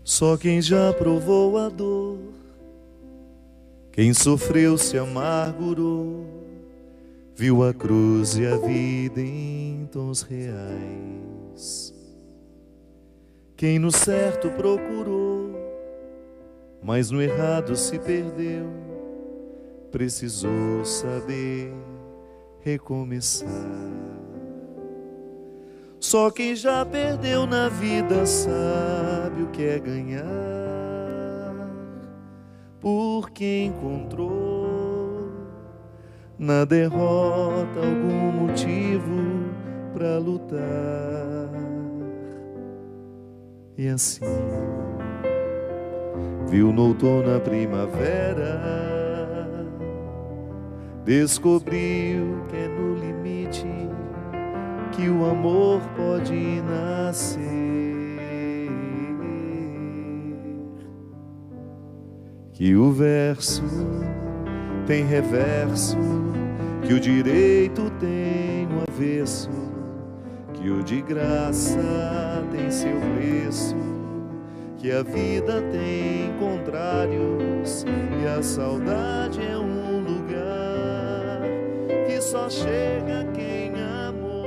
Só quem já provou a dor, quem sofreu se amargurou, viu a cruz e a vida em tons reais. Quem no certo procurou, mas no errado se perdeu, precisou saber recomeçar. Só quem já perdeu na vida sabe o que é ganhar, porque encontrou na derrota algum motivo para lutar. E assim viu no outono a primavera, descobriu que é no limite que o amor pode nascer, que o verso tem reverso, que o direito tem o avesso, que o de graça tem seu preço, que a vida tem contrários e a saudade é um lugar que só chega quem amou,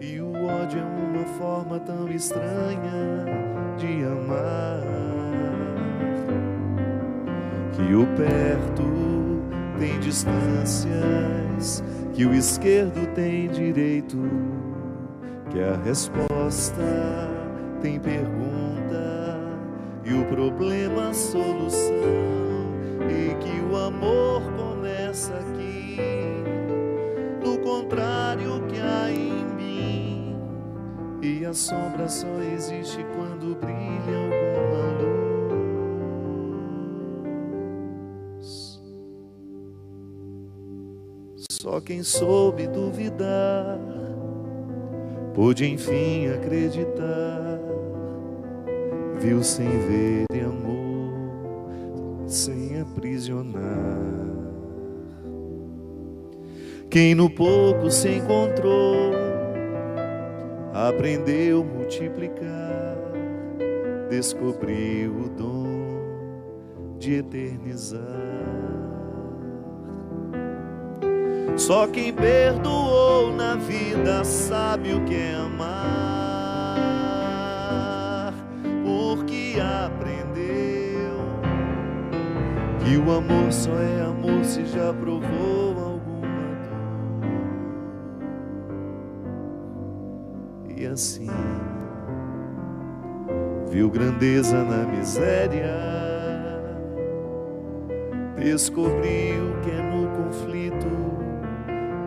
e o ódio é uma forma tão estranha de amar, que o perto tem distâncias, que o esquerdo tem direito, que a resposta tem pergunta e o problema solução, e que o amor começa aqui, no contrário que há em mim, e a sombra só existe quando brilha alguma luz. Só quem soube duvidar pôde enfim acreditar, viu sem ver e amor sem aprisionar. Quem no pouco se encontrou, aprendeu multiplicar, descobriu o dom de eternizar. Só quem perdoou na vida sabe o que é amar, porque aprendeu que o amor só é amor se já provou alguma dor. E assim viu grandeza na miséria, descobriu que é no conflito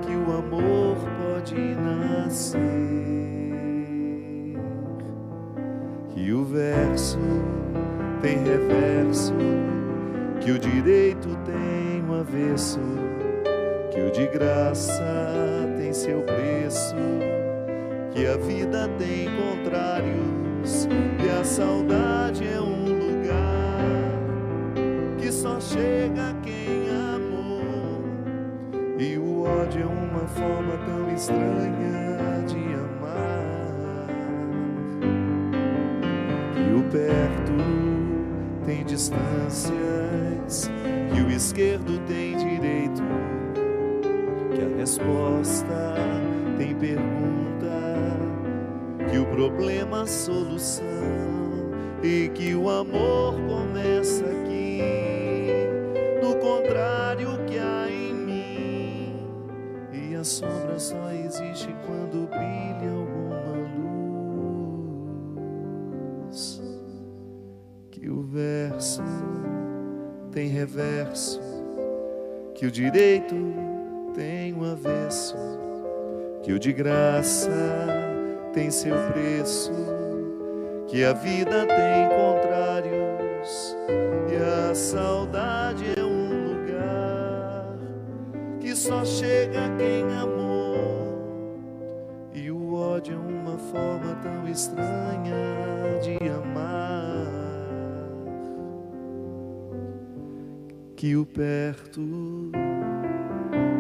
que o amor pode nascer, que o verso tem reverso, que o direito tem um avesso, que o de graça tem seu preço, que a vida tem contrários e a saudade é um lugar que só chega quem amou, e o ódio é uma forma tão estranha de amar, que o perto tem distâncias, que o esquerdo tem direito, que a resposta tem pergunta, que o problema solução, e que o amor começa aqui, no contrário que há em mim, e a sombra só existe quando brilha alguma luz, que o verso tem reverso, que o direito tem um avesso, que o de graça tem seu preço, que a vida tem contrários e a saudade é um lugar que só chega quem amou, e o ódio é uma forma tão estranha de amar, que o perto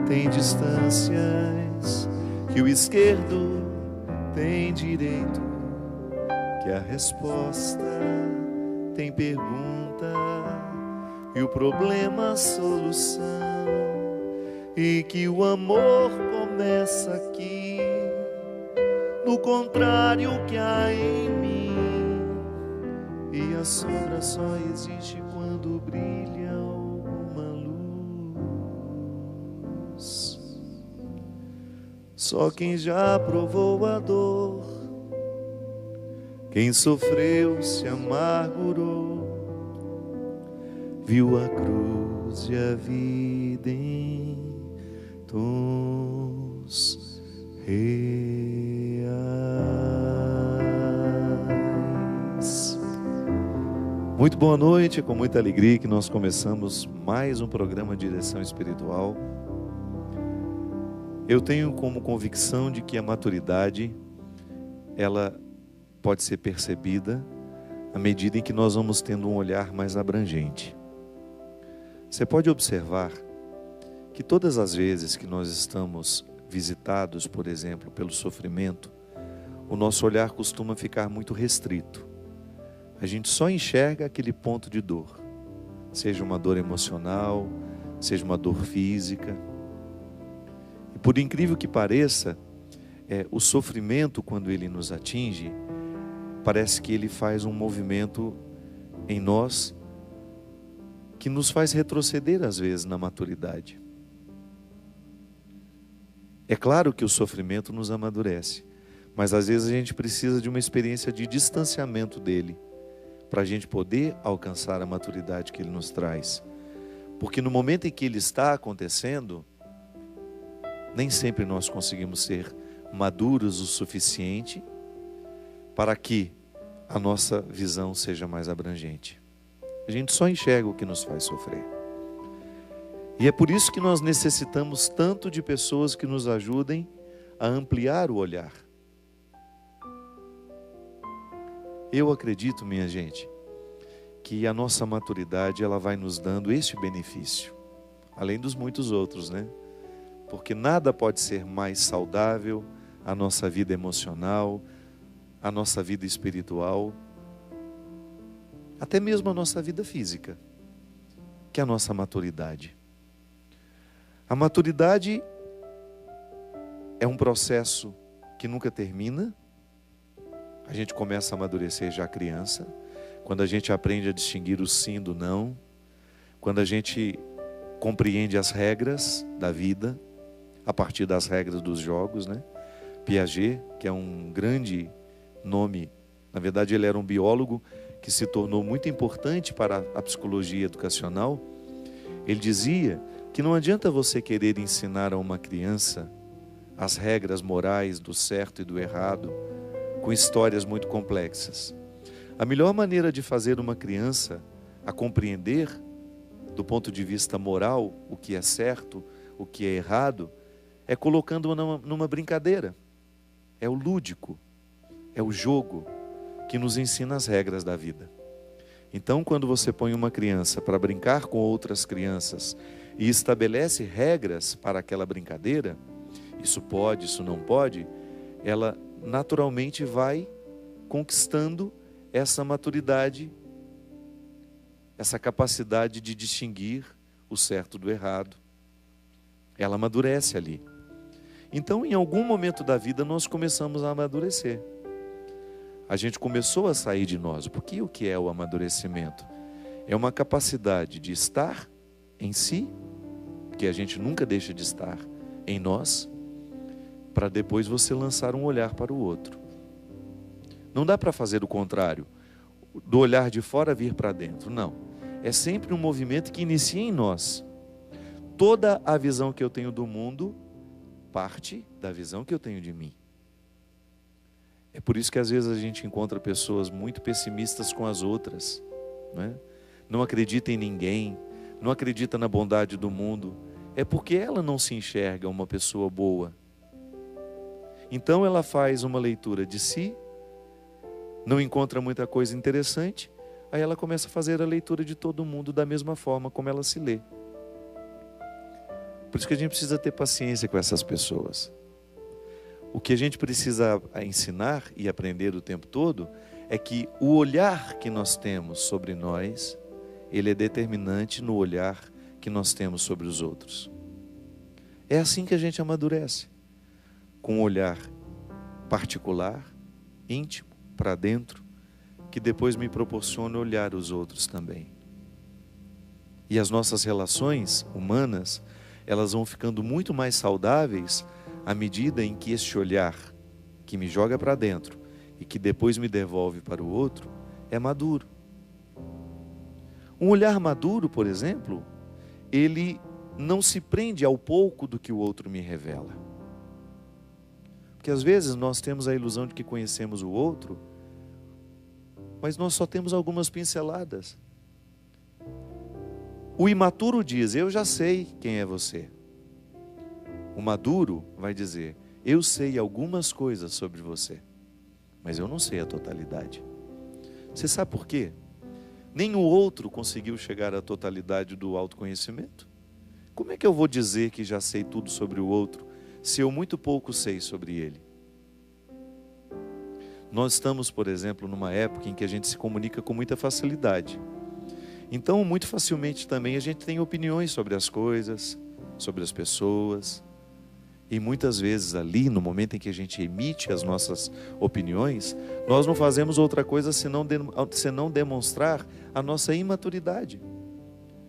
tem distâncias, que o esquerdo tem direito, que a resposta tem pergunta e o problema a solução, e que o amor começa aqui, no contrário que há em mim, e a sombra só existe quando brilha uma luz. Só quem já provou a dor, quem sofreu se amargurou, viu a cruz e a vida em tons reais. Muito boa noite, é com muita alegria que nós começamos mais um programa de Direção Espiritual. Eu tenho como convicção de que a maturidade, ela pode ser percebida à medida em que nós vamos tendo um olhar mais abrangente. Você pode observar que todas as vezes que nós estamos visitados, por exemplo, pelo sofrimento, o nosso olhar costuma ficar muito restrito. A gente só enxerga aquele ponto de dor, seja uma dor emocional, seja uma dor física. E por incrível que pareça, o sofrimento, quando ele nos atinge, parece que ele faz um movimento em nós que nos faz retroceder às vezes na maturidade. É claro que o sofrimento nos amadurece, mas às vezes a gente precisa de uma experiência de distanciamento dele, para a gente poder alcançar a maturidade que ele nos traz. Porque no momento em que ele está acontecendo, nem sempre nós conseguimos ser maduros o suficiente para que a nossa visão seja mais abrangente. A gente só enxerga o que nos faz sofrer. E é por isso que nós necessitamos tanto de pessoas que nos ajudem a ampliar o olhar. Eu acredito, minha gente, que a nossa maturidade ela vai nos dando este benefício, além dos muitos outros, né? Porque nada pode ser mais saudável a nossa vida emocional, a nossa vida espiritual, até mesmo a nossa vida física, que é a nossa maturidade. A maturidade é um processo que nunca termina. A gente começa a amadurecer já criança, quando a gente aprende a distinguir o sim do não, quando a gente compreende as regras da vida, a partir das regras dos jogos, né? Piaget, que é um grande nome, na verdade ele era um biólogo que se tornou muito importante para a psicologia educacional. Ele dizia que não adianta você querer ensinar a uma criança as regras morais do certo e do errado com histórias muito complexas. A melhor maneira de fazer uma criança a compreender do ponto de vista moral o que é certo, o que é errado, é colocando-a numa brincadeira. É o lúdico, é o jogo que nos ensina as regras da vida. Então, quando você põe uma criança para brincar com outras crianças e estabelece regras para aquela brincadeira, isso pode, isso não pode, ela naturalmente vai conquistando essa maturidade, essa capacidade de distinguir o certo do errado. Ela amadurece ali. Então, em algum momento da vida, nós começamos a amadurecer. A gente começou a sair de nós. Porque o que é o amadurecimento? É uma capacidade de estar em si, que a gente nunca deixa de estar em nós, para depois você lançar um olhar para o outro. Não dá para fazer o contrário, do olhar de fora vir para dentro, não. É sempre um movimento que inicia em nós. Toda a visão que eu tenho do mundo parte da visão que eu tenho de mim. É por isso que às vezes a gente encontra pessoas muito pessimistas com as outras, né? Não acredita em ninguém, não acredita na bondade do mundo. É porque ela não se enxerga uma pessoa boa. Então ela faz uma leitura de si, não encontra muita coisa interessante, aí ela começa a fazer a leitura de todo mundo da mesma forma como ela se lê. Por isso que a gente precisa ter paciência com essas pessoas. O que a gente precisa ensinar e aprender o tempo todo é que o olhar que nós temos sobre nós, ele é determinante no olhar que nós temos sobre os outros. É assim que a gente amadurece, com um olhar particular, íntimo, para dentro, que depois me proporciona olhar os outros também. E as nossas relações humanas, elas vão ficando muito mais saudáveis à medida em que este olhar que me joga para dentro e que depois me devolve para o outro é maduro. Um olhar maduro, por exemplo, ele não se prende ao pouco do que o outro me revela. Porque às vezes nós temos a ilusão de que conhecemos o outro, mas nós só temos algumas pinceladas. O imaturo diz: eu já sei quem é você. O maduro vai dizer: eu sei algumas coisas sobre você, mas eu não sei a totalidade. Você sabe por quê? Nem o outro conseguiu chegar à totalidade do autoconhecimento. Como é que eu vou dizer que já sei tudo sobre o outro, se eu muito pouco sei sobre ele? Nós estamos, por exemplo, numa época em que a gente se comunica com muita facilidade. Então, muito facilmente também a gente tem opiniões sobre as coisas, sobre as pessoas. E muitas vezes ali, no momento em que a gente emite as nossas opiniões, nós não fazemos outra coisa senão demonstrar a nossa imaturidade,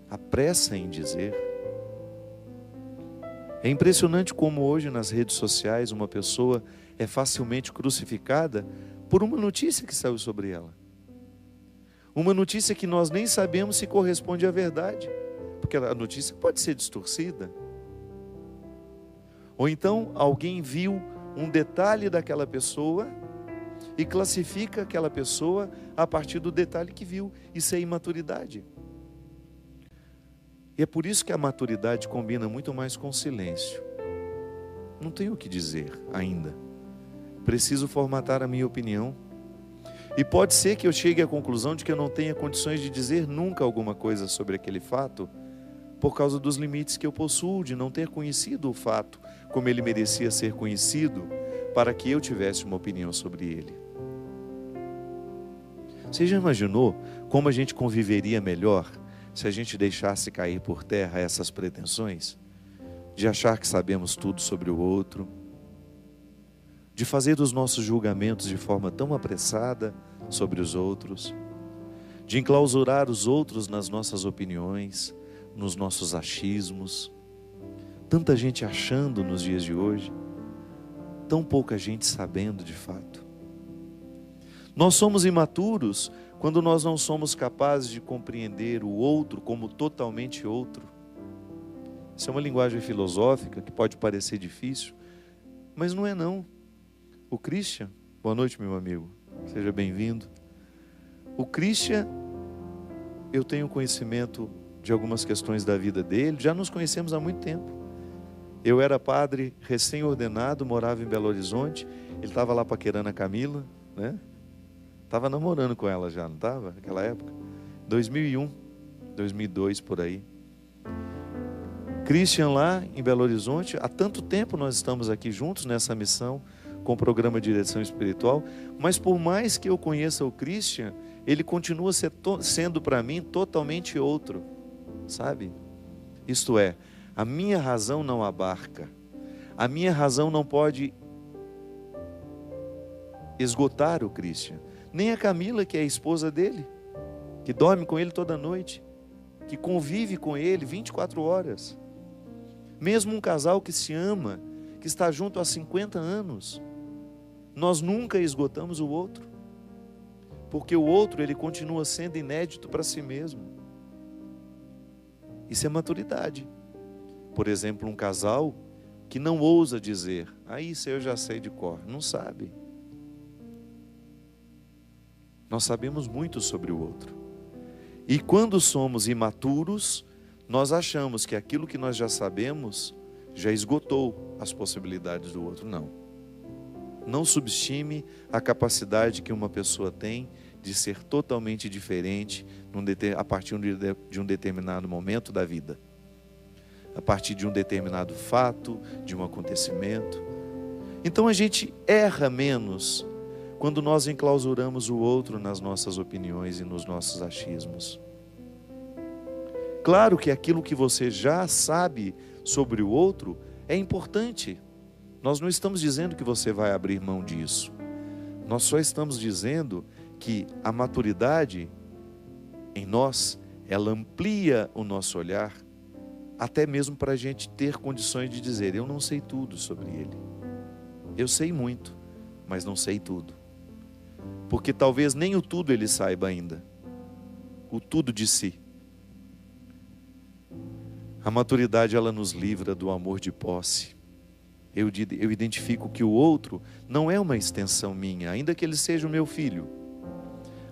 a pressa em dizer. É impressionante como hoje nas redes sociais uma pessoa é facilmente crucificada por uma notícia que saiu sobre ela. Uma notícia que nós nem sabemos se corresponde à verdade, porque a notícia pode ser distorcida. Ou então alguém viu um detalhe daquela pessoa e classifica aquela pessoa a partir do detalhe que viu. Isso é imaturidade. E é por isso que a maturidade combina muito mais com o silêncio. Não tenho o que dizer ainda. Preciso formatar a minha opinião. E pode ser que eu chegue à conclusão de que eu não tenha condições de dizer nunca alguma coisa sobre aquele fato, por causa dos limites que eu possuo, de não ter conhecido o fato como ele merecia ser conhecido, para que eu tivesse uma opinião sobre ele. Você já imaginou como a gente conviveria melhor se a gente deixasse cair por terra essas pretensões? De achar que sabemos tudo sobre o outro, de fazer os nossos julgamentos de forma tão apressada sobre os outros, de enclausurar os outros nas nossas opiniões, nos nossos achismos. Tanta gente achando nos dias de hoje, tão pouca gente sabendo de fato. Nós somos imaturos quando nós não somos capazes de compreender o outro como totalmente outro. Isso é uma linguagem filosófica que pode parecer difícil, mas não é não. O Christian, boa noite meu amigo, seja bem-vindo. O Christian, eu tenho conhecimento de algumas questões da vida dele, já nos conhecemos há muito tempo. Eu era padre recém-ordenado, morava em Belo Horizonte, ele estava lá paquerando a Camila, né? Estava namorando com ela já, não estava? Naquela época? 2001, 2002, por aí. Christian lá em Belo Horizonte, há tanto tempo nós estamos aqui juntos nessa missão, com o programa Direção Espiritual, mas por mais que eu conheça o Christian, ele continua sendo para mim totalmente outro, sabe? Isto é, a minha razão não abarca, a minha razão não pode esgotar o Christian, nem a Camila, que é a esposa dele, que dorme com ele toda noite, que convive com ele 24 horas. Mesmo um casal que se ama, que está junto há 50 anos, nós nunca esgotamos o outro, porque o outro ele continua sendo inédito para si mesmo. Isso é maturidade. Por exemplo, um casal que não ousa dizer: isso eu já sei de cor. Não sabe. Nós sabemos muito sobre o outro. E quando somos imaturos, nós achamos que aquilo que nós já sabemos já esgotou as possibilidades do outro. Não. Não subestime a capacidade que uma pessoa tem de ser totalmente diferente a partir de um determinado momento da vida, a partir de um determinado fato, de um acontecimento. Então a gente erra menos quando nós enclausuramos o outro nas nossas opiniões e nos nossos achismos. Claro que aquilo que você já sabe sobre o outro é importante. Nós não estamos dizendo que você vai abrir mão disso. Nós só estamos dizendo que a maturidade em nós, ela amplia o nosso olhar, até mesmo para a gente ter condições de dizer: eu não sei tudo sobre ele. Eu sei muito, mas não sei tudo. Porque talvez nem o tudo ele saiba ainda. O tudo de si. A maturidade, ela nos livra do amor de posse. Eu identifico que o outro não é uma extensão minha, ainda que ele seja o meu filho,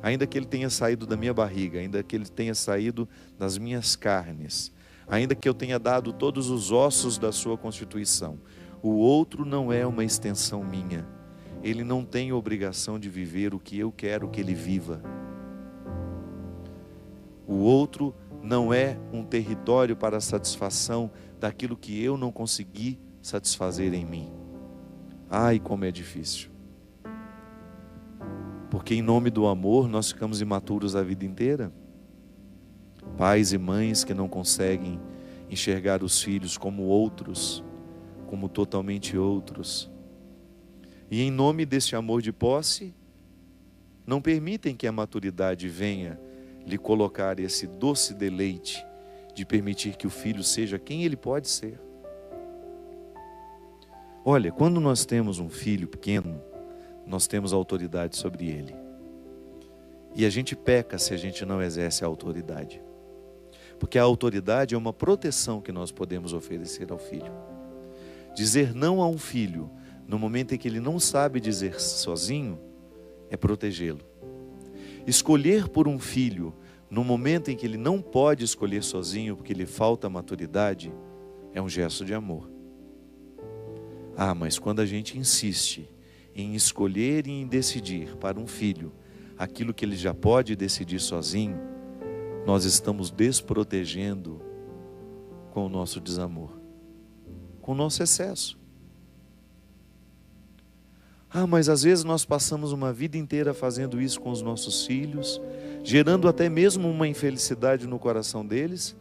ainda que ele tenha saído da minha barriga, ainda que ele tenha saído das minhas carnes, ainda que eu tenha dado todos os ossos da sua constituição. O outro não é uma extensão minha. Ele não tem obrigação de viver o que eu quero que ele viva. O outro não é um território para a satisfação daquilo que eu não consegui satisfazer em mim. Ai, como é difícil. Porque em nome do amor nós ficamos imaturos a vida inteira. Pais e mães que não conseguem enxergar os filhos como outros, como totalmente outros. E em nome desse amor de posse, não permitem que a maturidade venha lhe colocar esse doce deleite de permitir que o filho seja quem ele pode ser. Olha, quando nós temos um filho pequeno, nós temos autoridade sobre ele. E a gente peca se a gente não exerce a autoridade. Porque a autoridade é uma proteção que nós podemos oferecer ao filho. Dizer não a um filho no momento em que ele não sabe dizer sozinho é protegê-lo. Escolher por um filho no momento em que ele não pode escolher sozinho porque lhe falta maturidade é um gesto de amor. Ah, mas quando a gente insiste em escolher e em decidir para um filho aquilo que ele já pode decidir sozinho, nós estamos desprotegendo com o nosso desamor, com o nosso excesso. Ah, mas às vezes nós passamos uma vida inteira fazendo isso com os nossos filhos, gerando até mesmo uma infelicidade no coração deles,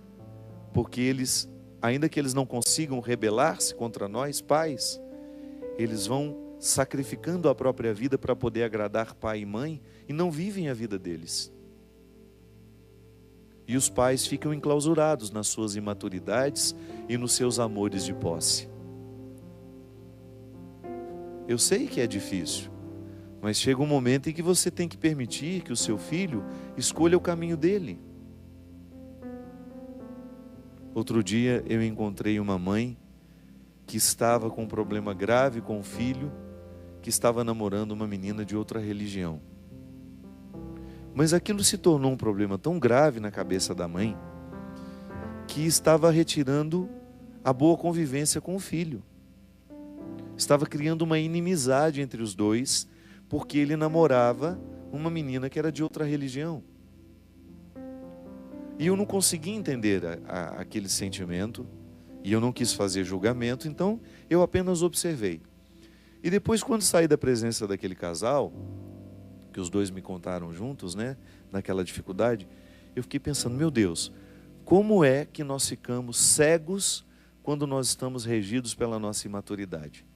porque eles, ainda que eles não consigam rebelar-se contra nós, pais, eles vão sacrificando a própria vida para poder agradar pai e mãe e não vivem a vida deles. E os pais ficam enclausurados nas suas imaturidades e nos seus amores de posse. Eu sei que é difícil, mas chega um momento em que você tem que permitir que o seu filho escolha o caminho dele. Outro dia eu encontrei uma mãe que estava com um problema grave com o filho, que estava namorando uma menina de outra religião. Mas aquilo se tornou um problema tão grave na cabeça da mãe, que estava retirando a boa convivência com o filho. Estava criando uma inimizade entre os dois, porque ele namorava uma menina que era de outra religião. E eu não consegui entender aquele sentimento, e eu não quis fazer julgamento, então eu apenas observei. E depois, quando saí da presença daquele casal, que os dois me contaram juntos, né, naquela dificuldade, eu fiquei pensando, meu Deus, como é que nós ficamos cegos quando nós estamos regidos pela nossa imaturidade?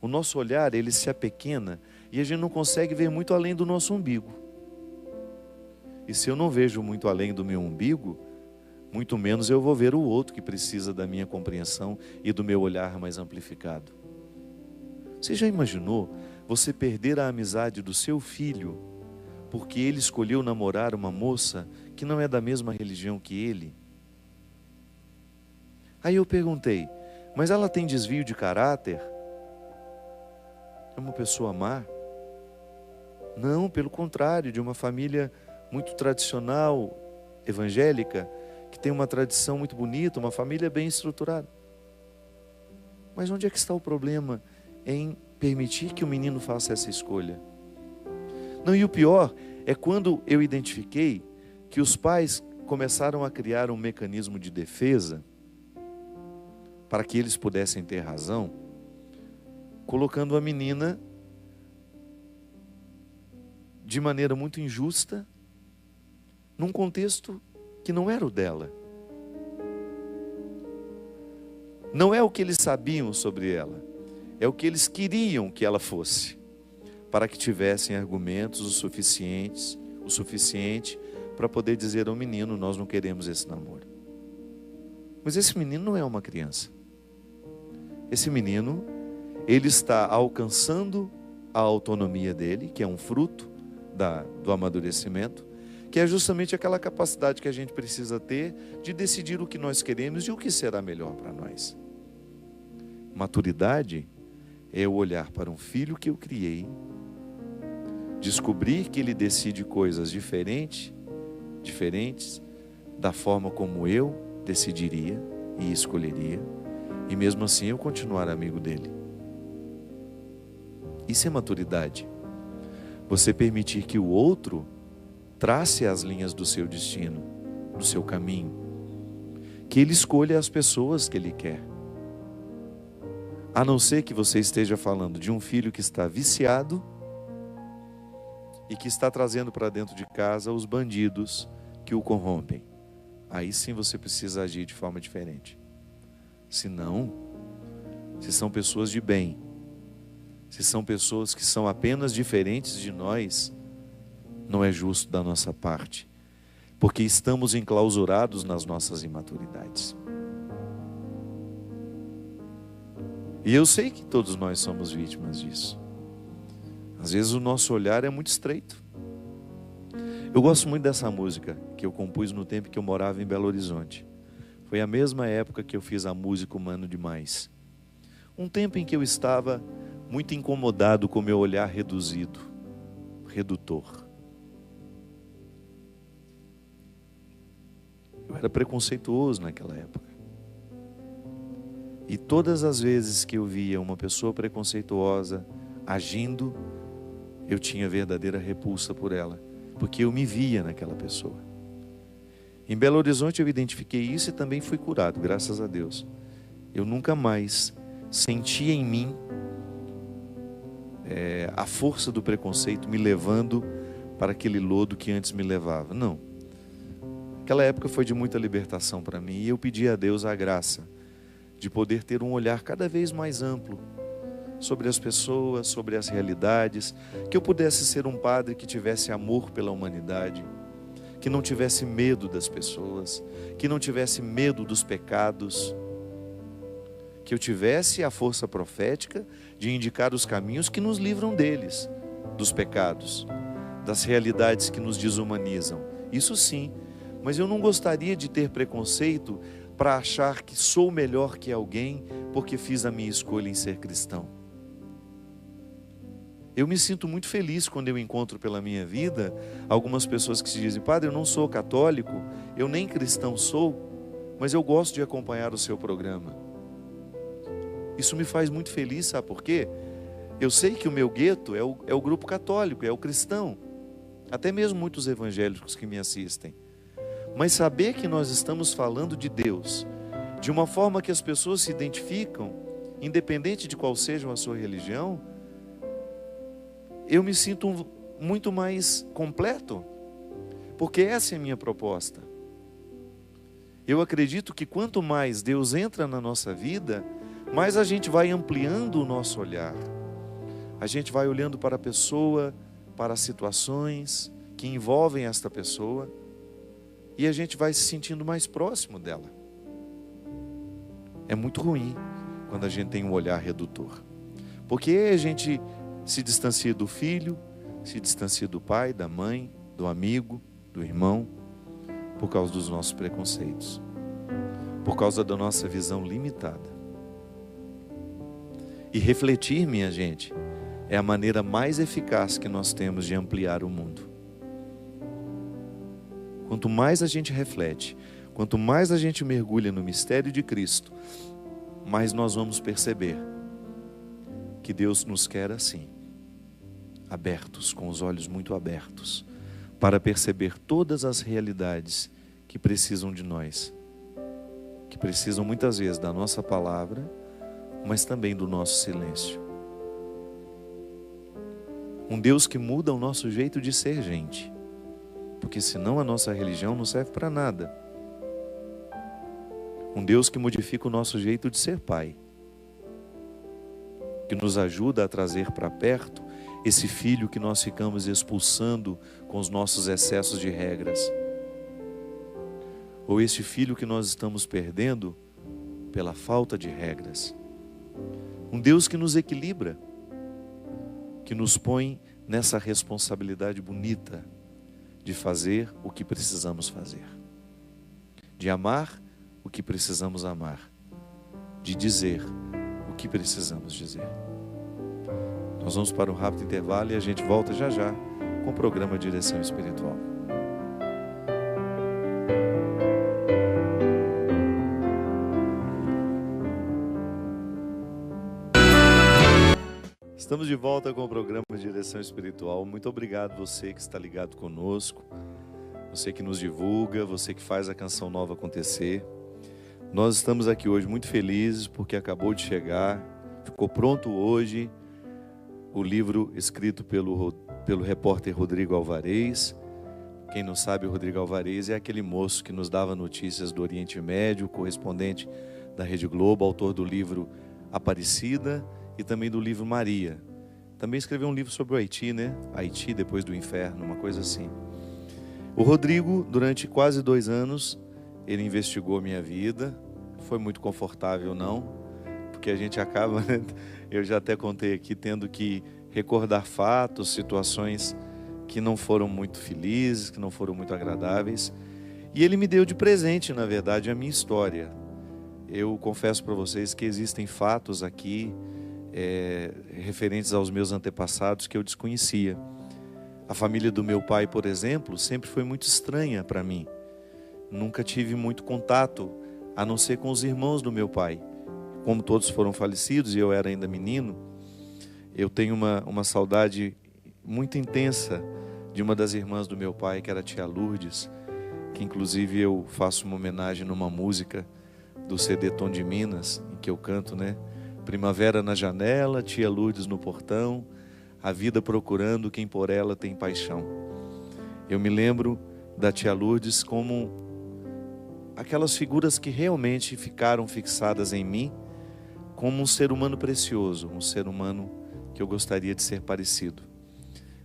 O nosso olhar, ele se apequena e a gente não consegue ver muito além do nosso umbigo. E se eu não vejo muito além do meu umbigo, muito menos eu vou ver o outro que precisa da minha compreensão e do meu olhar mais amplificado. Você já imaginou você perder a amizade do seu filho porque ele escolheu namorar uma moça que não é da mesma religião que ele? Aí eu perguntei, mas ela tem desvio de caráter? É uma pessoa má? Não, pelo contrário, de uma família muito tradicional, evangélica, que tem uma tradição muito bonita, uma família bem estruturada. Mas onde é que está o problema em permitir que o menino faça essa escolha? Não, e o pior é quando eu identifiquei que os pais começaram a criar um mecanismo de defesa para que eles pudessem ter razão, colocando a menina de maneira muito injusta, num contexto que não era o dela. Não é o que eles sabiam sobre ela, é o que eles queriam que ela fosse, para que tivessem argumentos o suficiente para poder dizer ao menino: nós não queremos esse namoro. Mas esse menino não é uma criança. Esse menino, ele está alcançando a autonomia dele, que é um fruto do amadurecimento, que é justamente aquela capacidade que a gente precisa ter de decidir o que nós queremos e o que será melhor para nós. Maturidade é eu olhar para um filho que eu criei, descobrir que ele decide coisas diferentes da forma como eu decidiria e escolheria, e mesmo assim eu continuar amigo dele. Isso é maturidade. Você permitir que o outro trace as linhas do seu destino, do seu caminho, que ele escolha as pessoas que ele quer. A não ser que você esteja falando de um filho que está viciado e que está trazendo para dentro de casa os bandidos que o corrompem. Aí sim você precisa agir de forma diferente. Se não, se são pessoas de bem, se são pessoas que são apenas diferentes de nós, não é justo da nossa parte, porque estamos enclausurados nas nossas imaturidades. E eu sei que todos nós somos vítimas disso. Às vezes o nosso olhar é muito estreito. Eu gosto muito dessa música que eu compus no tempo que eu morava em Belo Horizonte. Foi a mesma época que eu fiz a música Humano Demais. Um tempo em que eu estava muito incomodado com o meu olhar reduzido, redutor. Eu era preconceituoso naquela época. E todas as vezes que eu via uma pessoa preconceituosa agindo, eu tinha verdadeira repulsa por ela, porque eu me via naquela pessoa. Em Belo Horizonte eu identifiquei isso e também fui curado, graças a Deus. Eu nunca mais senti em mim a força do preconceito me levando para aquele lodo que antes me levava. Não. Aquela época foi de muita libertação para mim e eu pedi a Deus a graça de poder ter um olhar cada vez mais amplo sobre as pessoas, sobre as realidades, que eu pudesse ser um padre que tivesse amor pela humanidade, que não tivesse medo das pessoas, que não tivesse medo dos pecados, que eu tivesse a força profética de indicar os caminhos que nos livram deles, dos pecados, das realidades que nos desumanizam. Isso sim, mas eu não gostaria de ter preconceito para achar que sou melhor que alguém porque fiz a minha escolha em ser cristão. Eu me sinto muito feliz quando eu encontro pela minha vida algumas pessoas que se dizem: padre, eu não sou católico, eu nem cristão sou, mas eu gosto de acompanhar o seu programa. Isso me faz muito feliz, sabe por quê? Eu sei que o meu gueto é o grupo católico, é o cristão, até mesmo muitos evangélicos que me assistem. Mas saber que nós estamos falando de Deus, de uma forma que as pessoas se identificam, independente de qual seja a sua religião, eu me sinto muito mais completo, porque essa é a minha proposta. Eu acredito que quanto mais Deus entra na nossa vida, mais a gente vai ampliando o nosso olhar. A gente vai olhando para a pessoa, para as situações que envolvem esta pessoa, e a gente vai se sentindo mais próximo dela. É muito ruim quando a gente tem um olhar redutor, porque a gente se distancia do filho, se distancia do pai, da mãe, do amigo, do irmão, por causa dos nossos preconceitos, por causa da nossa visão limitada. E refletir, minha gente, é a maneira mais eficaz que nós temos de ampliar o mundo. Quanto mais a gente reflete, quanto mais a gente mergulha no mistério de Cristo, mais nós vamos perceber que Deus nos quer assim, abertos, com os olhos muito abertos, para perceber todas as realidades que precisam de nós, que precisam muitas vezes da nossa palavra, mas também do nosso silêncio. Um Deus que muda o nosso jeito de ser gente, porque senão a nossa religião não serve para nada. Um Deus que modifica o nosso jeito de ser pai, que nos ajuda a trazer para perto esse filho que nós ficamos expulsando com os nossos excessos de regras, ou esse filho que nós estamos perdendo pela falta de regras. Um Deus que nos equilibra, que nos põe nessa responsabilidade bonita de fazer o que precisamos fazer, de amar o que precisamos amar, de dizer o que precisamos dizer. Nós vamos para um rápido intervalo e a gente volta já já com o programa Direção Espiritual. Estamos de volta com o programa Direção Espiritual. Muito obrigado você que está ligado conosco, você que nos divulga, você que faz a Canção Nova acontecer. Nós estamos aqui hoje muito felizes porque acabou de chegar, ficou pronto hoje o livro escrito pelo repórter Rodrigo Alvarez. Quem não sabe, o Rodrigo Alvarez é aquele moço que nos dava notícias do Oriente Médio, correspondente da Rede Globo, autor do livro Aparecida e também do livro Maria. Também escreveu um livro sobre o Haiti, né? Haiti depois do inferno, uma coisa assim. O Rodrigo, durante quase 2 anos, ele investigou a minha vida. Foi muito confortável, não, porque a gente acaba, né? Eu já até contei aqui, tendo que recordar fatos, situações que não foram muito felizes, que não foram muito agradáveis. E ele me deu de presente, na verdade, a minha história. Eu confesso para vocês que existem fatos aqui referentes aos meus antepassados que eu desconhecia. A família do meu pai, por exemplo, sempre foi muito estranha para mim. Nunca tive muito contato, a não ser com os irmãos do meu pai. Como todos foram falecidos e eu era ainda menino, eu tenho uma saudade muito intensa de uma das irmãs do meu pai, que era a tia Lourdes, que inclusive eu faço uma homenagem numa música do CD Tom de Minas, em que eu canto, né? Primavera na janela, tia Lourdes no portão, a vida procurando quem por ela tem paixão. Eu me lembro da tia Lourdes como aquelas figuras que realmente ficaram fixadas em mim, como um ser humano precioso, um ser humano que eu gostaria de ser parecido.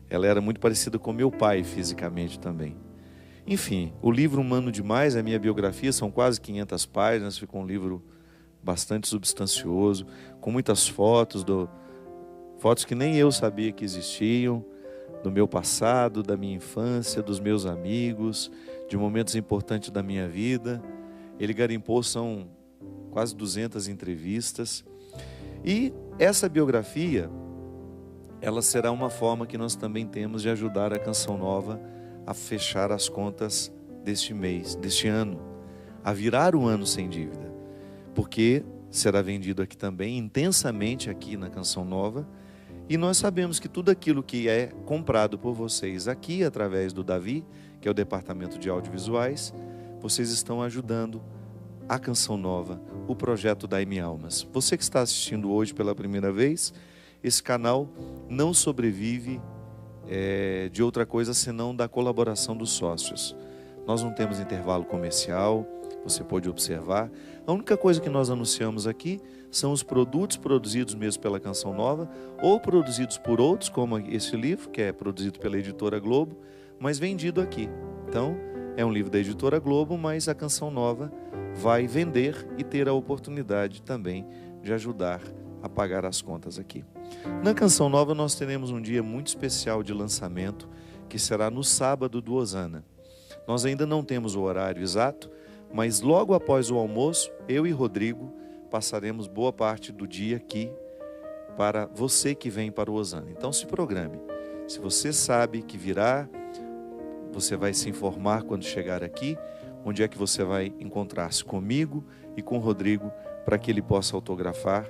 Ela era muito parecida com meu pai fisicamente também. Enfim, o livro Humano Demais, a minha biografia, são quase 500 páginas, ficou um livro bastante substancioso, com muitas fotos, fotos que nem eu sabia que existiam, do meu passado, da minha infância, dos meus amigos, de momentos importantes da minha vida. Ele garimpou, são quase 200 entrevistas. E essa biografia, ela será uma forma que nós também temos de ajudar a Canção Nova a fechar as contas deste mês, deste ano, a virar o ano sem dívida. Porque será vendido aqui também, intensamente aqui na Canção Nova, e nós sabemos que tudo aquilo que é comprado por vocês aqui, através do Davi, que é o departamento de audiovisuais, vocês estão ajudando a Canção Nova, o projeto Dai-me Almas. Você que está assistindo hoje pela primeira vez, esse canal não sobrevive de outra coisa senão da colaboração dos sócios. Nós não temos intervalo comercial, você pode observar. A única coisa que nós anunciamos aqui são os produtos produzidos mesmo pela Canção Nova ou produzidos por outros, como esse livro, que é produzido pela Editora Globo, mas vendido aqui. Então, é um livro da Editora Globo, mas a Canção Nova vai vender e ter a oportunidade também de ajudar a pagar as contas aqui. Na Canção Nova nós teremos um dia muito especial de lançamento, que será no sábado do Osana. Nós ainda não temos o horário exato, mas logo após o almoço, eu e Rodrigo passaremos boa parte do dia aqui para você que vem para o Osana. Então se programe. Se você sabe que virá, você vai se informar quando chegar aqui, onde é que você vai encontrar-se comigo e com o Rodrigo, para que ele possa autografar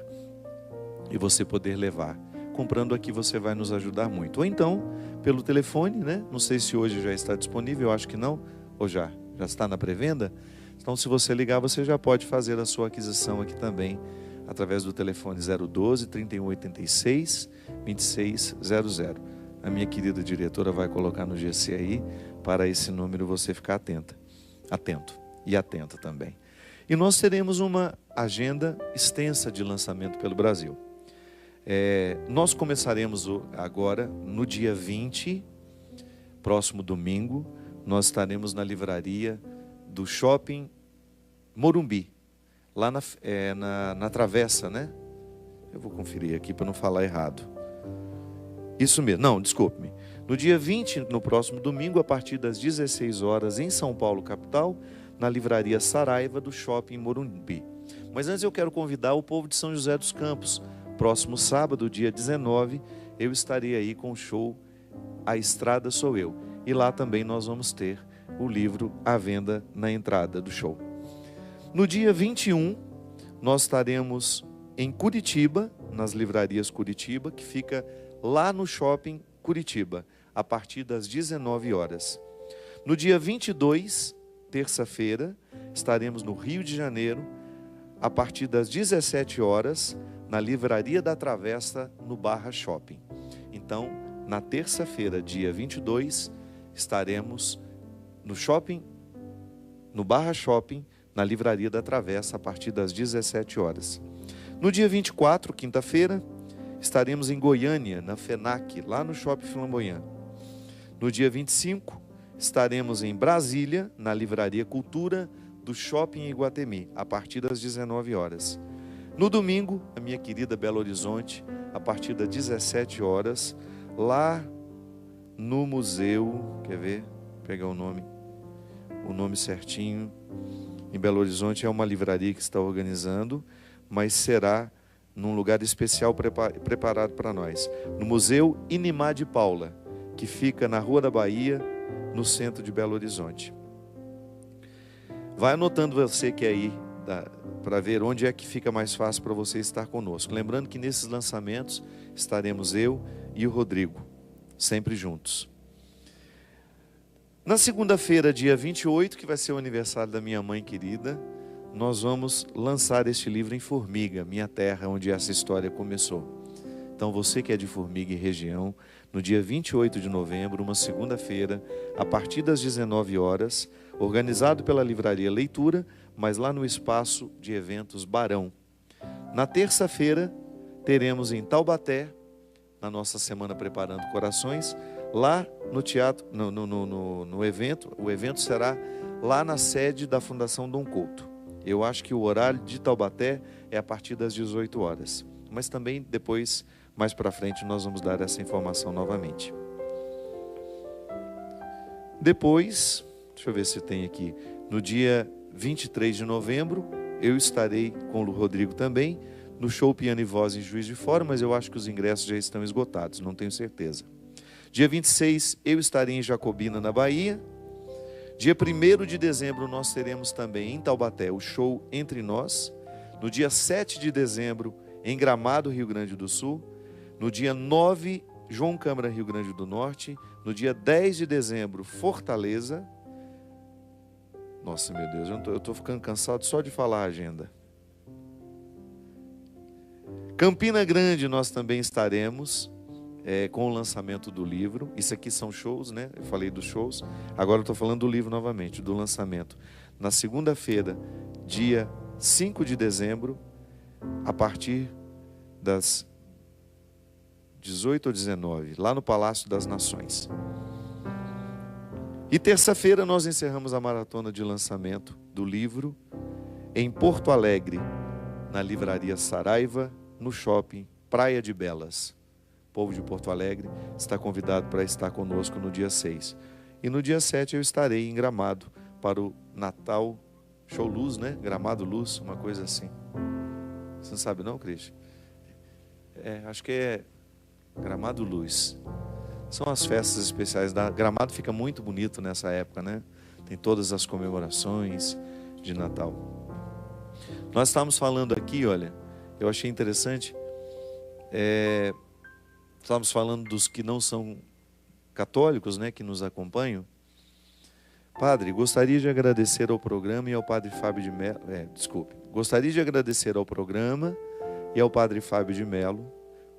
e você poder levar. Comprando aqui você vai nos ajudar muito. Ou então, pelo telefone, né? Não sei se hoje já está disponível, eu acho que não. Ou já está na pré-venda? Então, se você ligar, você já pode fazer a sua aquisição aqui também, através do telefone 012 3186 2600. A minha querida diretora vai colocar no GC aí, para esse número você ficar atento e atenta também. E nós teremos uma agenda extensa de lançamento pelo Brasil. Nós começaremos agora, no dia 20, próximo domingo, nós estaremos na livraria do Shopping Morumbi, lá na Travessa, né? Eu vou conferir aqui para não falar errado. Isso mesmo, não, desculpe-me. No dia 20, no próximo domingo, a partir das 16 horas, em São Paulo, capital, na livraria Saraiva do Shopping Morumbi. Mas antes eu quero convidar o povo de São José dos Campos. Próximo sábado, dia 19, eu estarei aí com o show A Estrada Sou Eu. E lá também nós vamos ter o livro à venda na entrada do show. No dia 21, nós estaremos em Curitiba, nas livrarias Curitiba, que fica lá no Shopping Curitiba, a partir das 19 horas. No dia 22, terça-feira, estaremos no Rio de Janeiro, a partir das 17 horas, na Livraria da Travessa, no Barra Shopping. Então, na terça-feira, dia 22, estaremos no shopping, no Barra Shopping, na Livraria da Travessa, a partir das 17 horas. No dia 24, quinta-feira, estaremos em Goiânia, na FENAC, lá no Shopping Flamboyant. No dia 25, estaremos em Brasília, na Livraria Cultura do Shopping Iguatemi, a partir das 19 horas. No domingo, a minha querida Belo Horizonte, a partir das 17 horas, lá no museu, quer ver? Vou pegar o nome certinho. Em Belo Horizonte é uma livraria que está organizando, mas será num lugar especial preparado para nós. No Museu Inimar de Paula, que fica na Rua da Bahia, no centro de Belo Horizonte. Vai anotando você que é aí, para ver onde é que fica mais fácil para você estar conosco. Lembrando que nesses lançamentos estaremos eu e o Rodrigo, sempre juntos. Na segunda-feira, dia 28, que vai ser o aniversário da minha mãe querida, nós vamos lançar este livro em Formiga, minha terra, onde essa história começou. Então você que é de Formiga e região, no dia 28 de novembro, uma segunda-feira, a partir das 19 horas, organizado pela Livraria Leitura, mas lá no espaço de eventos Barão. Na terça-feira, teremos em Taubaté, na nossa semana Preparando Corações, lá no teatro, no evento, o evento será lá na sede da Fundação Dom Couto. Eu acho que o horário de Taubaté é a partir das 18 horas, mas também depois, mais para frente, nós vamos dar essa informação novamente. Depois, deixa eu ver se tem aqui, no dia 23 de novembro, eu estarei com o Rodrigo também, no show Piano e Voz em Juiz de Fora, mas eu acho que os ingressos já estão esgotados, não tenho certeza. Dia 26, eu estarei em Jacobina, na Bahia. Dia 1º de dezembro, nós teremos também em Taubaté o show Entre Nós. No dia 7 de dezembro, em Gramado, Rio Grande do Sul. No dia 9, João Câmara, Rio Grande do Norte. No dia 10 de dezembro, Fortaleza. Nossa, meu Deus, eu estou ficando cansado só de falar a agenda. Campina Grande, nós também estaremos com o lançamento do livro. Isso aqui são shows, né? Eu falei dos shows. Agora eu estou falando do livro novamente, do lançamento. Na segunda-feira, dia 5 de dezembro, a partir das 18 ou 19, lá no Palácio das Nações. E terça-feira nós encerramos a maratona de lançamento do livro em Porto Alegre, na Livraria Saraiva, no Shopping Praia de Belas. O povo de Porto Alegre está convidado para estar conosco no dia 6. E no dia 7 eu estarei em Gramado para o Natal Show Luz, né? Gramado Luz, uma coisa assim. Você não sabe não, Cristian? Acho que é Gramado Luz. São as festas especiais. Gramado fica muito bonito nessa época, né? Tem todas as comemorações de Natal. Nós estávamos falando aqui, olha, eu achei interessante, estávamos falando dos que não são católicos, né, que nos acompanham. Padre, gostaria de agradecer ao programa e ao Padre Fábio de Mello, gostaria de agradecer ao programa e ao Padre Fábio de Mello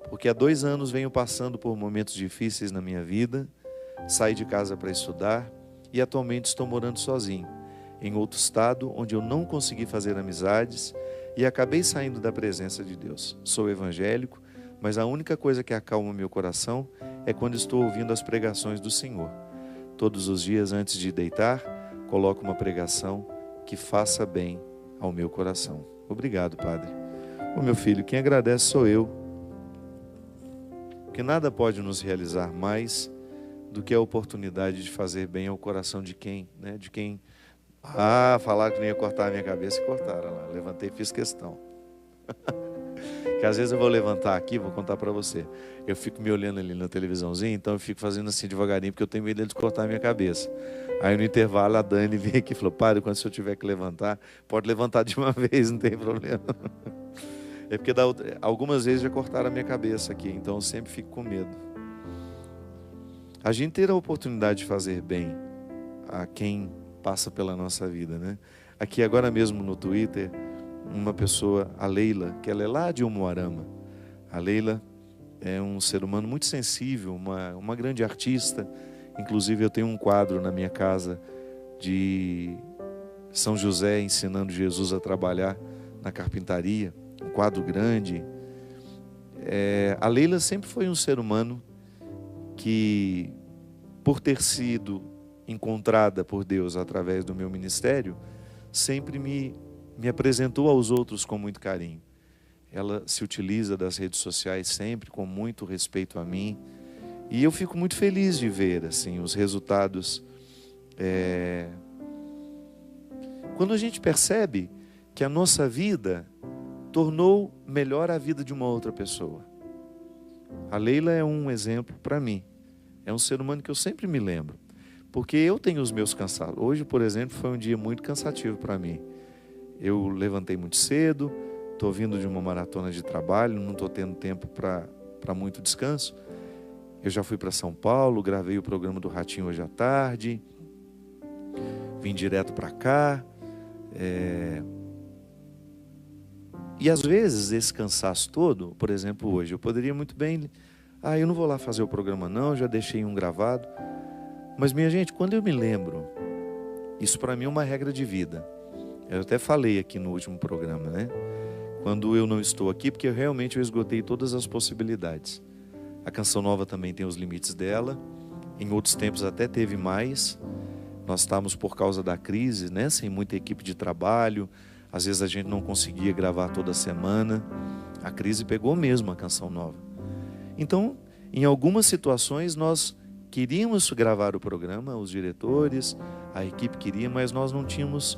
porque há 2 anos venho passando por momentos difíceis na minha vida, saí de casa para estudar e atualmente estou morando sozinho, em outro estado onde eu não consegui fazer amizades e acabei saindo da presença de Deus. Sou evangélico, mas a única coisa que acalma meu coração é quando estou ouvindo as pregações do Senhor. Todos os dias antes de deitar, coloco uma pregação que faça bem ao meu coração. Obrigado, Padre. Ô meu filho, quem agradece sou eu, porque nada pode nos realizar mais do que a oportunidade de fazer bem ao coração de quem, né? De quem... falaram que não ia cortar a minha cabeça e cortaram lá. Levantei e fiz questão. Que às vezes eu vou levantar aqui, vou contar para você. Eu fico me olhando ali na televisãozinha, então eu fico fazendo assim devagarinho, porque eu tenho medo deles cortar a minha cabeça. Aí no intervalo a Dani veio aqui e falou: Padre, quando o senhor tiver que levantar, pode levantar de uma vez, não tem problema. É porque algumas vezes já cortaram a minha cabeça aqui, então eu sempre fico com medo. A gente ter a oportunidade de fazer bem a quem passa pela nossa vida, né? Aqui agora mesmo no Twitter, uma pessoa, a Leila, que ela é lá de Umuarama. A Leila é um ser humano muito sensível, uma grande artista. Inclusive eu tenho um quadro na minha casa de São José ensinando Jesus a trabalhar na carpintaria, um quadro grande. A Leila sempre foi um ser humano que, por ter sido encontrada por Deus através do meu ministério, sempre me apresentou aos outros com muito carinho. Ela se utiliza das redes sociais sempre com muito respeito a mim, e eu fico muito feliz de ver assim os resultados. Quando a gente percebe que a nossa vida tornou melhor a vida de uma outra pessoa. A Leila é um exemplo para mim. É um ser humano que eu sempre me lembro, porque eu tenho os meus cansaços. Hoje, por exemplo, foi um dia muito cansativo para mim. Eu levantei muito cedo, estou vindo de uma maratona de trabalho, não estou tendo tempo para muito descanso. Eu já fui para São Paulo, gravei o programa do Ratinho hoje à tarde, vim direto para cá. E às vezes esse cansaço todo, por exemplo, hoje, eu poderia muito bem... eu não vou lá fazer o programa não, já deixei um gravado. Mas minha gente, quando eu me lembro, isso para mim é uma regra de vida. Eu até falei aqui no último programa, né? Quando eu não estou aqui, porque realmente eu esgotei todas as possibilidades. A Canção Nova também tem os limites dela. Em outros tempos até teve mais. Nós estávamos por causa da crise, né? Sem muita equipe de trabalho. Às vezes a gente não conseguia gravar toda semana. A crise pegou mesmo a Canção Nova. Então, em algumas situações nós queríamos gravar o programa, os diretores, a equipe queria, mas nós não tínhamos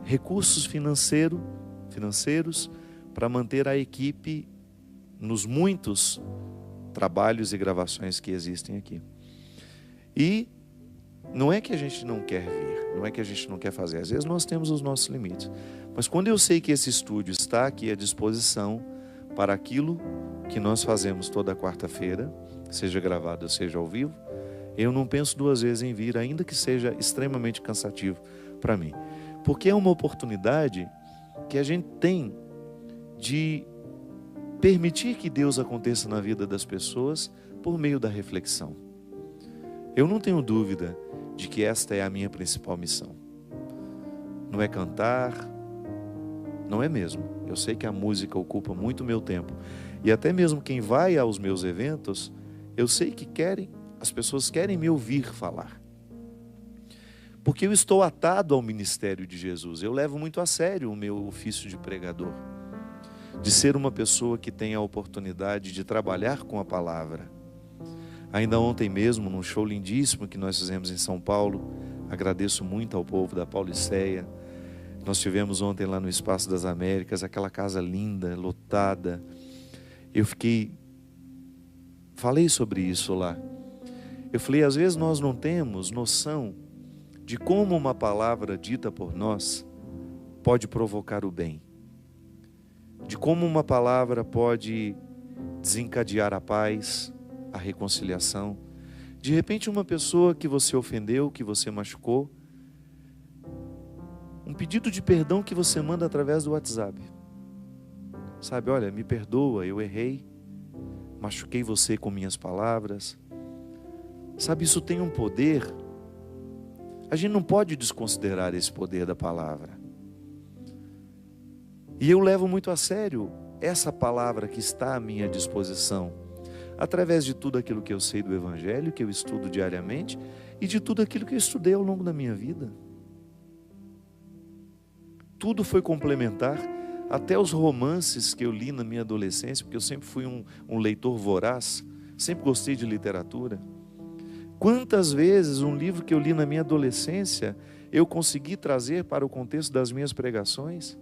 recursos financeiros para manter a equipe nos muitos trabalhos e gravações que existem aqui. E não é que a gente não quer vir, não é que a gente não quer fazer. Às vezes nós temos os nossos limites. Mas quando eu sei que esse estúdio está aqui à disposição para aquilo que nós fazemos toda quarta-feira, seja gravado ou seja ao vivo, eu não penso 2 vezes em vir, ainda que seja extremamente cansativo para mim. Porque é uma oportunidade que a gente tem de permitir que Deus aconteça na vida das pessoas por meio da reflexão. Eu não tenho dúvida de que esta é a minha principal missão. Não é cantar, não é mesmo. Eu sei que a música ocupa muito meu tempo. E até mesmo quem vai aos meus eventos, eu sei que as pessoas querem me ouvir falar. Porque eu estou atado ao ministério de Jesus. Eu levo muito a sério o meu ofício de pregador. De ser uma pessoa que tem a oportunidade de trabalhar com a palavra. Ainda ontem mesmo, num show lindíssimo que nós fizemos em São Paulo, agradeço muito ao povo da Pauliceia. Nós tivemos ontem lá no Espaço das Américas, aquela casa linda, lotada. Eu falei sobre isso lá. Eu falei, às vezes nós não temos noção de como uma palavra dita por nós pode provocar o bem. De como uma palavra pode desencadear a paz, a reconciliação. De repente uma pessoa que você ofendeu, que você machucou, um pedido de perdão que você manda através do WhatsApp. Sabe, olha, me perdoa, eu errei. machuquei você com minhas palavras. Sabe, isso tem um poder. A gente não pode desconsiderar esse poder da palavra. E eu levo muito a sério essa palavra que está à minha disposição, através de tudo aquilo que eu sei do Evangelho, que eu estudo diariamente, e de tudo aquilo que eu estudei ao longo da minha vida. Tudo foi complementar, até os romances que eu li na minha adolescência, porque eu sempre fui um leitor voraz, sempre gostei de literatura. Quantas vezes um livro que eu li na minha adolescência, eu consegui trazer para o contexto das minhas pregações,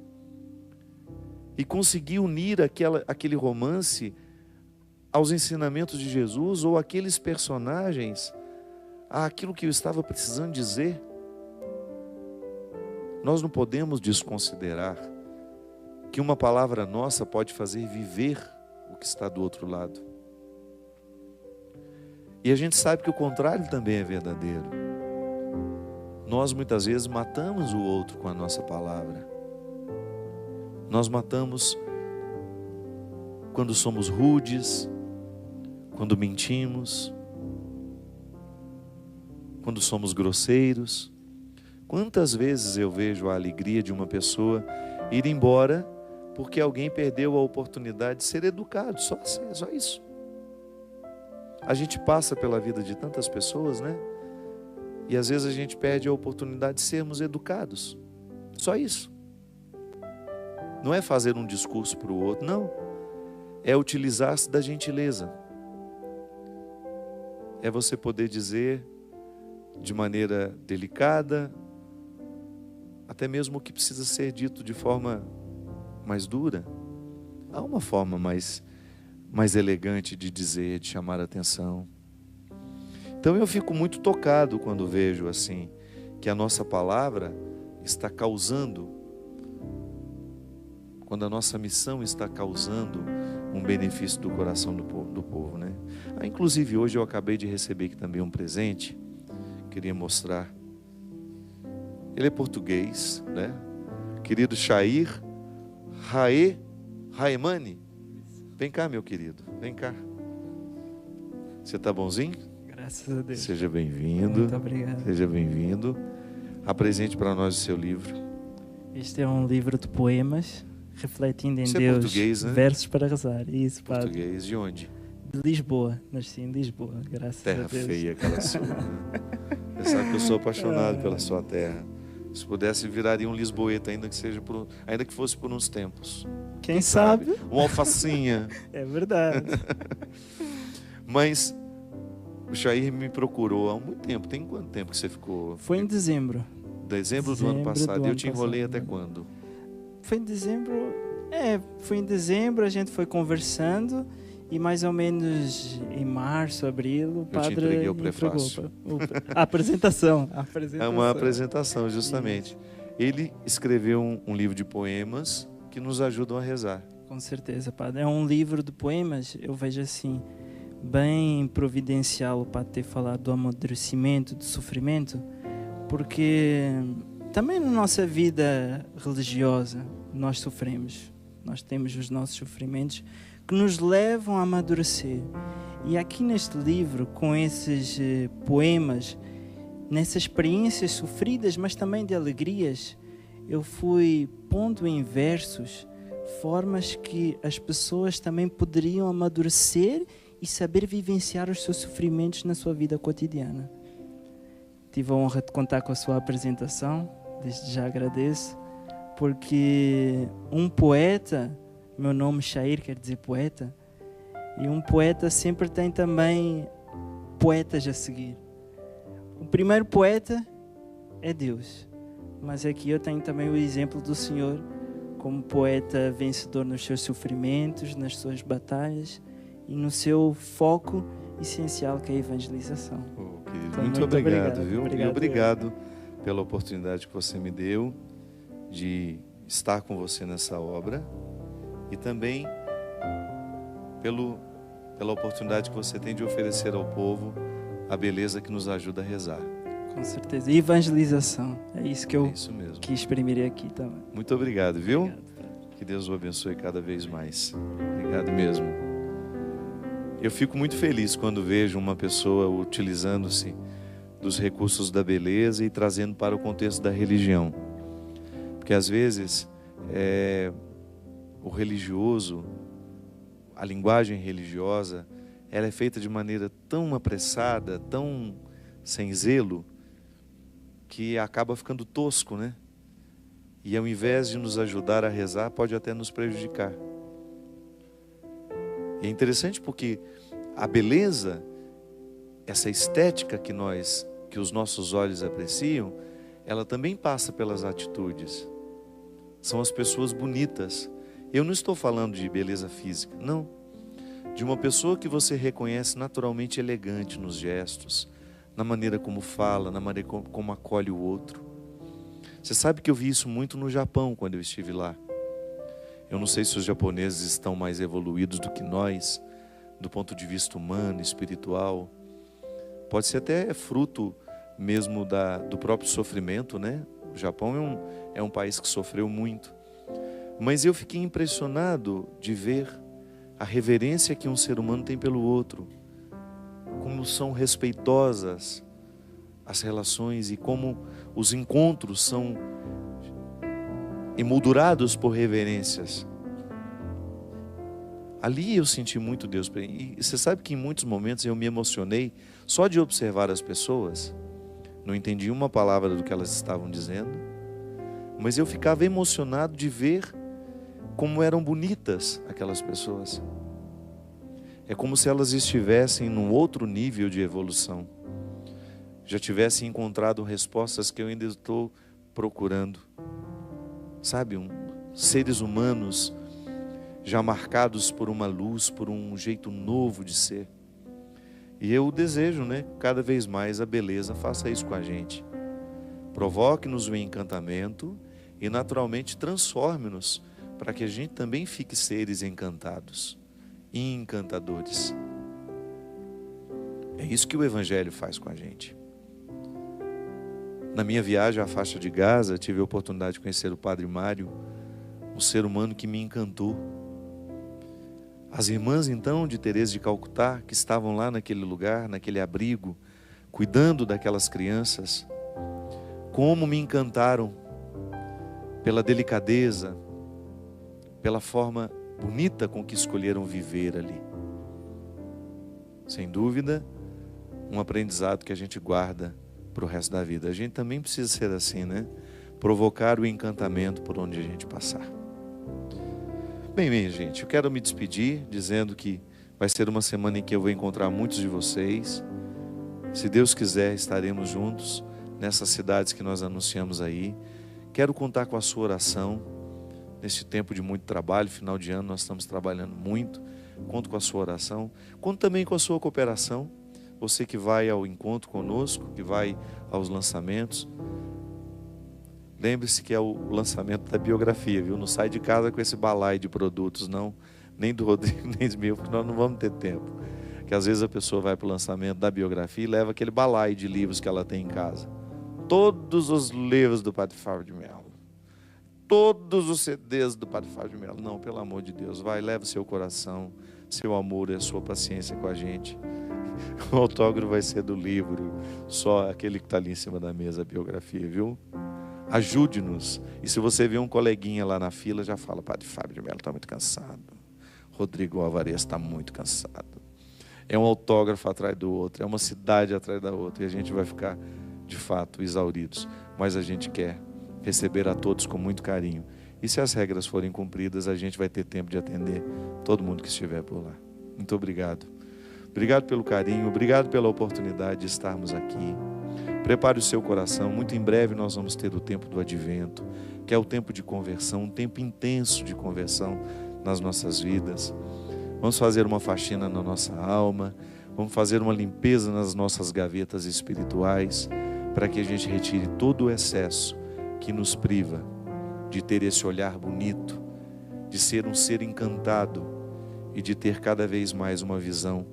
e consegui unir aquele romance aos ensinamentos de Jesus, ou aqueles personagens àquilo que eu estava precisando dizer. Nós não podemos desconsiderar que uma palavra nossa pode fazer viver o que está do outro lado. E a gente sabe que o contrário também é verdadeiro. Nós muitas vezes matamos o outro com a nossa palavra. Nós matamos quando somos rudes, quando mentimos, quando somos grosseiros. Quantas vezes eu vejo a alegria de uma pessoa ir embora porque alguém perdeu a oportunidade de ser educado, só isso. A gente passa pela vida de tantas pessoas, né? E às vezes a gente perde a oportunidade de sermos educados, só isso. Não é fazer um discurso para o outro, não. É utilizar-se da gentileza. É você poder dizer de maneira delicada, até mesmo o que precisa ser dito de forma mais dura. Há uma forma mais elegante de dizer, de chamar a atenção. Então eu fico muito tocado quando vejo assim, que a nossa palavra está causando, quando a nossa missão está causando um benefício do coração do povo, né? Inclusive hoje eu acabei de receber aqui também um presente, queria mostrar. Ele é português, né? Querido Chair Raemani. Vem cá, meu querido, vem cá. Você está bonzinho? Graças a Deus. Seja bem-vindo. Muito obrigado. Seja bem-vindo. Apresente para nós o seu livro. Este é um livro de poemas, refletindo em Você Deus, é português, né? versos para rezar. Isso, padre. Português, de onde? De Lisboa, nasci em Lisboa, graças Terra a Deus. feia aquela sua, né? Você sabe que eu sou apaixonado pela sua terra. Se pudesse, viraria um lisboeta, ainda que fosse por uns tempos. Quem sabe? Uma alfacinha. É verdade. Mas o Chair me procurou há muito tempo. Tem quanto tempo que você ficou? Foi em dezembro. Dezembro do ano passado. Eu te enrolei até quando? Foi em dezembro. Foi em dezembro, a gente foi conversando e mais ou menos em março, abril, o padre entreguei o prefácio. A apresentação. É uma apresentação, justamente. Isso. Ele escreveu um livro de poemas que nos ajudam a rezar. Com certeza, padre. É um livro de poemas, eu vejo assim, bem providencial o padre ter falado do amadurecimento, do sofrimento, porque também na nossa vida religiosa nós sofremos. Nós temos os nossos sofrimentos que nos levam a amadurecer. E aqui neste livro, com esses poemas, nessas experiências sofridas, mas também de alegrias, eu fui pondo em versos formas que as pessoas também poderiam amadurecer e saber vivenciar os seus sofrimentos na sua vida cotidiana. Tive a honra de contar com a sua apresentação, desde já agradeço, porque um poeta, meu nome Chair quer dizer poeta, e um poeta sempre tem também poetas a seguir. O primeiro poeta é Deus, mas aqui eu tenho também o exemplo do Senhor como poeta vencedor nos seus sofrimentos, nas suas batalhas e no seu foco essencial, que é a evangelização. Querido, então, muito obrigado, viu? Obrigado pela oportunidade que você me deu de estar com você nessa obra e também pela oportunidade que você tem de oferecer ao povo a beleza que nos ajuda a rezar. Com certeza. E evangelização. É isso que eu mesmo. Que exprimirei aqui também. Muito obrigado, viu? Obrigado. Que Deus o abençoe cada vez mais. Obrigado mesmo. Eu fico muito feliz quando vejo uma pessoa utilizando-se dos recursos da beleza e trazendo para o contexto da religião. Porque às vezes o religioso, a linguagem religiosa, ela é feita de maneira tão apressada, tão sem zelo, que acaba ficando tosco, né? E ao invés de nos ajudar a rezar, pode até nos prejudicar. E é interessante porque a beleza, essa estética que os nossos olhos apreciam, ela também passa pelas atitudes. São as pessoas bonitas. Eu não estou falando de beleza física, não. De uma pessoa que você reconhece naturalmente elegante nos gestos, na maneira como fala, na maneira como acolhe o outro. Você sabe que eu vi isso muito no Japão quando eu estive lá. Eu não sei se os japoneses estão mais evoluídos do que nós, do ponto de vista humano, espiritual. Pode ser até fruto mesmo do próprio sofrimento, né? O Japão é um país que sofreu muito. Mas eu fiquei impressionado de ver a reverência que um ser humano tem pelo outro. Como são respeitosas as relações e como os encontros são emoldurados por reverências. Ali eu senti muito Deus. E você sabe que em muitos momentos eu me emocionei só de observar as pessoas. Não entendi uma palavra do que elas estavam dizendo, mas eu ficava emocionado de ver como eram bonitas aquelas pessoas. É como se elas estivessem num outro nível de evolução. Já tivessem encontrado respostas que eu ainda estou procurando. Sabe, seres humanos já marcados por uma luz, por um jeito novo de ser. E eu desejo, né, cada vez mais a beleza faça isso com a gente. Provoque-nos o encantamento e naturalmente transforme-nos para que a gente também fique seres encantados e encantadores. É isso que o Evangelho faz com a gente. Na minha viagem à faixa de Gaza, tive a oportunidade de conhecer o Padre Mário, um ser humano que me encantou. As irmãs, então, de Teresa de Calcutá, que estavam lá naquele lugar, naquele abrigo, cuidando daquelas crianças, como me encantaram pela delicadeza, pela forma bonita com que escolheram viver ali. Sem dúvida, um aprendizado que a gente guarda para o resto da vida. A gente também precisa ser assim, né? Provocar o encantamento por onde a gente passar. Bem, minha gente, eu quero me despedir dizendo que vai ser uma semana em que eu vou encontrar muitos de vocês. Se Deus quiser, estaremos juntos nessas cidades que nós anunciamos aí. Quero contar com a sua oração neste tempo de muito trabalho. Final de ano nós estamos trabalhando muito. Conto com a sua oração. Conto também com a sua cooperação. Você que vai ao encontro conosco, que vai aos lançamentos. Lembre-se que é o lançamento da biografia, viu? Não sai de casa com esse balaio de produtos, não. Nem do Rodrigo, nem do meu, porque nós não vamos ter tempo. Porque às vezes a pessoa vai para o lançamento da biografia e leva aquele balaio de livros que ela tem em casa. Todos os livros do Padre Fábio de Mello. Todos os CDs do Padre Fábio de Mello. Não, pelo amor de Deus, vai, leva o seu coração, seu amor e a sua paciência com a gente. O autógrafo vai ser do livro, só aquele que está ali em cima da mesa, a biografia, viu? Ajude-nos. E se você vê um coleguinha lá na fila, já fala: Padre Fábio de Mello está muito cansado. Rodrigo Alvarez está muito cansado. É um autógrafo atrás do outro, é uma cidade atrás da outra, e a gente vai ficar, de fato, exauridos. Mas a gente quer receber a todos com muito carinho. E se as regras forem cumpridas, a gente vai ter tempo de atender todo mundo que estiver por lá. Muito obrigado. Obrigado pelo carinho, obrigado pela oportunidade de estarmos aqui. Prepare o seu coração, muito em breve nós vamos ter o tempo do Advento, que é o tempo de conversão, um tempo intenso de conversão nas nossas vidas. Vamos fazer uma faxina na nossa alma, vamos fazer uma limpeza nas nossas gavetas espirituais, para que a gente retire todo o excesso que nos priva de ter esse olhar bonito, de ser um ser encantado e de ter cada vez mais uma visão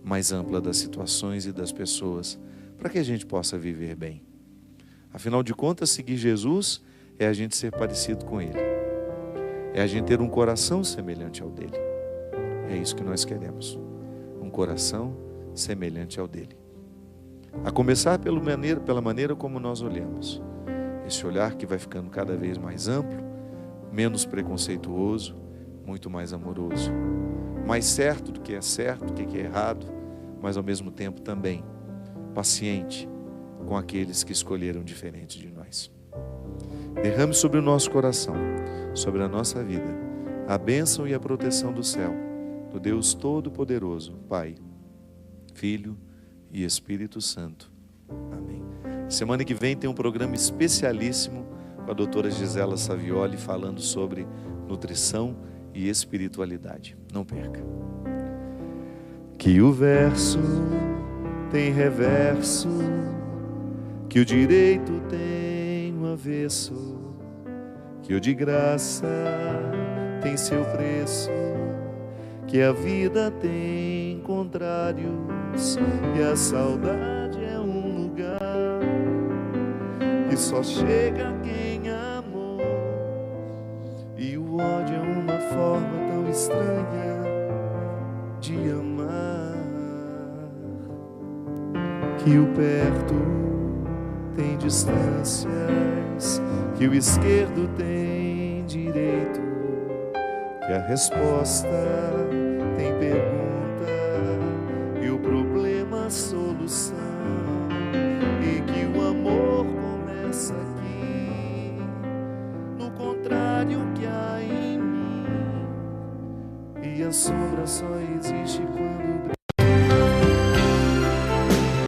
mais ampla das situações e das pessoas, para que a gente possa viver bem. Afinal de contas, seguir Jesus é a gente ser parecido com Ele. É a gente ter um coração semelhante ao dele. É isso que nós queremos. coração semelhante ao dele. A começar pela maneira como nós olhamos. Esse olhar que vai ficando cada vez mais amplo, menos preconceituoso, muito mais amoroso. Mais certo do que é certo, do que é errado, mas ao mesmo tempo também paciente com aqueles que escolheram diferente de nós. Derrame sobre o nosso coração, sobre a nossa vida, a bênção e a proteção do céu, do Deus Todo-Poderoso, Pai, Filho e Espírito Santo. Amém. Semana que vem tem um programa especialíssimo com a doutora Gisela Savioli falando sobre nutrição e espiritualidade. Não perca. Que o verso tem reverso, que o direito tem o avesso, que o de graça tem seu preço, que a vida tem contrários e a saudade é um lugar que só chega quem amou, e o ódio é uma forma tão estranha de amar. Que o perto tem distâncias, que o esquerdo tem direito, que a resposta tem pergunta e o problema solução, e que o amor começa aqui, no contrário que há em mim, e a sombra só existe quando